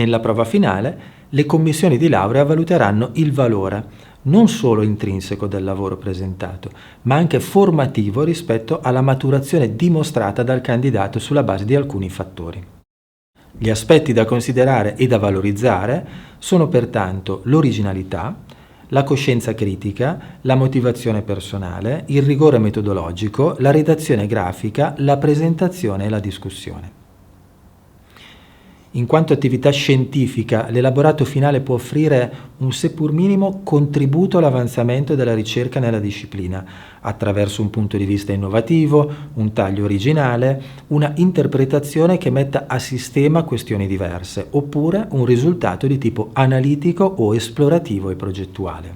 Nella prova finale, le commissioni di laurea valuteranno il valore non solo intrinseco del lavoro presentato, ma anche formativo rispetto alla maturazione dimostrata dal candidato sulla base di alcuni fattori. Gli aspetti da considerare e da valorizzare sono pertanto l'originalità, la coscienza critica, la motivazione personale, il rigore metodologico, la redazione grafica, la presentazione e la discussione. In quanto attività scientifica, l'elaborato finale può offrire un seppur minimo contributo all'avanzamento della ricerca nella disciplina, attraverso un punto di vista innovativo, un taglio originale, una interpretazione che metta a sistema questioni diverse, oppure un risultato di tipo analitico o esplorativo e progettuale.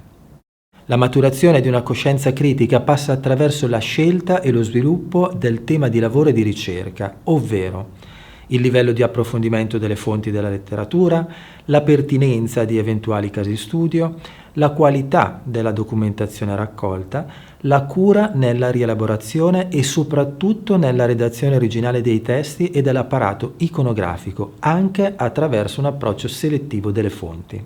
La maturazione di una coscienza critica passa attraverso la scelta e lo sviluppo del tema di lavoro e di ricerca, ovvero il livello di approfondimento delle fonti della letteratura, la pertinenza di eventuali casi studio, la qualità della documentazione raccolta, la cura nella rielaborazione e soprattutto nella redazione originale dei testi e dell'apparato iconografico, anche attraverso un approccio selettivo delle fonti.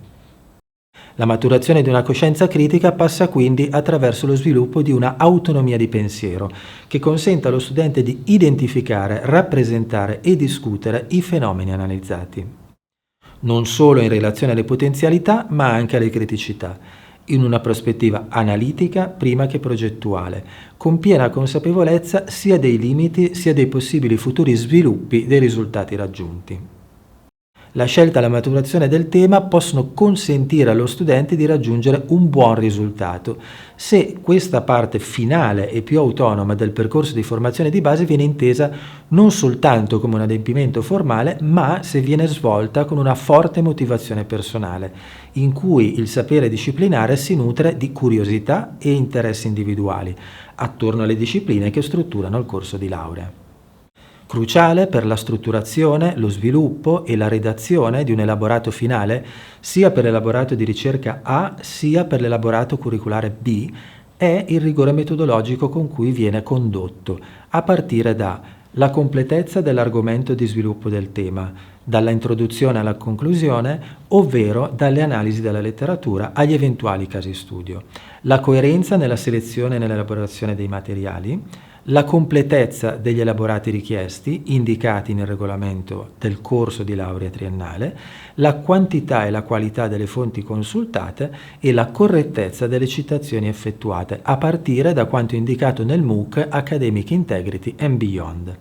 La maturazione di una coscienza critica passa quindi attraverso lo sviluppo di una autonomia di pensiero che consenta allo studente di identificare, rappresentare e discutere i fenomeni analizzati, non solo in relazione alle potenzialità ma anche alle criticità, in una prospettiva analitica prima che progettuale, con piena consapevolezza sia dei limiti sia dei possibili futuri sviluppi dei risultati raggiunti. La scelta e la maturazione del tema possono consentire allo studente di raggiungere un buon risultato se questa parte finale e più autonoma del percorso di formazione di base viene intesa non soltanto come un adempimento formale, ma se viene svolta con una forte motivazione personale, in cui il sapere disciplinare si nutre di curiosità e interessi individuali attorno alle discipline che strutturano il corso di laurea. Cruciale per la strutturazione, lo sviluppo e la redazione di un elaborato finale, sia per l'elaborato di ricerca A sia per l'elaborato curriculare B, è il rigore metodologico con cui viene condotto, a partire dalla completezza dell'argomento di sviluppo del tema, dalla introduzione alla conclusione, ovvero dalle analisi della letteratura agli eventuali casi studio, la coerenza nella selezione e nell'elaborazione dei materiali, la completezza degli elaborati richiesti, indicati nel regolamento del corso di laurea triennale, la quantità e la qualità delle fonti consultate e la correttezza delle citazioni effettuate, a partire da quanto indicato nel MOOC Academic Integrity and Beyond.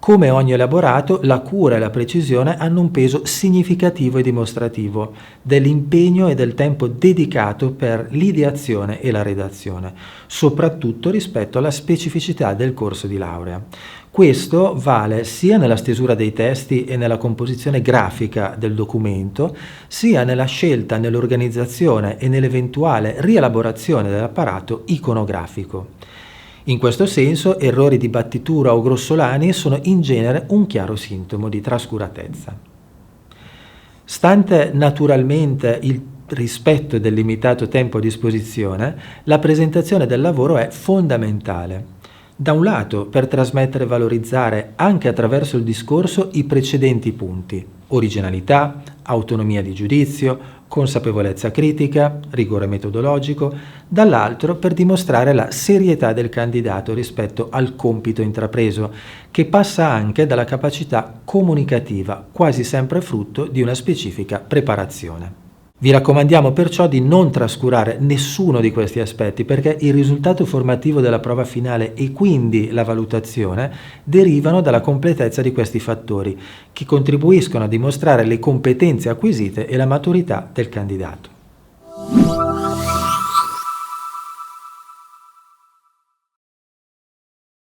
Come ogni elaborato, la cura e la precisione hanno un peso significativo e dimostrativo dell'impegno e del tempo dedicato per l'ideazione e la redazione, soprattutto rispetto alla specificità del corso di laurea. Questo vale sia nella stesura dei testi e nella composizione grafica del documento, sia nella scelta, nell'organizzazione e nell'eventuale rielaborazione dell'apparato iconografico. In questo senso, errori di battitura o grossolani sono in genere un chiaro sintomo di trascuratezza. Stante naturalmente il rispetto del limitato tempo a disposizione, la presentazione del lavoro è fondamentale. Da un lato, per trasmettere e valorizzare anche attraverso il discorso i precedenti punti: originalità, autonomia di giudizio, consapevolezza critica, rigore metodologico, dall'altro per dimostrare la serietà del candidato rispetto al compito intrapreso, che passa anche dalla capacità comunicativa, quasi sempre frutto di una specifica preparazione. Vi raccomandiamo perciò di non trascurare nessuno di questi aspetti, perché il risultato formativo della prova finale e quindi la valutazione derivano dalla completezza di questi fattori, che contribuiscono a dimostrare le competenze acquisite e la maturità del candidato.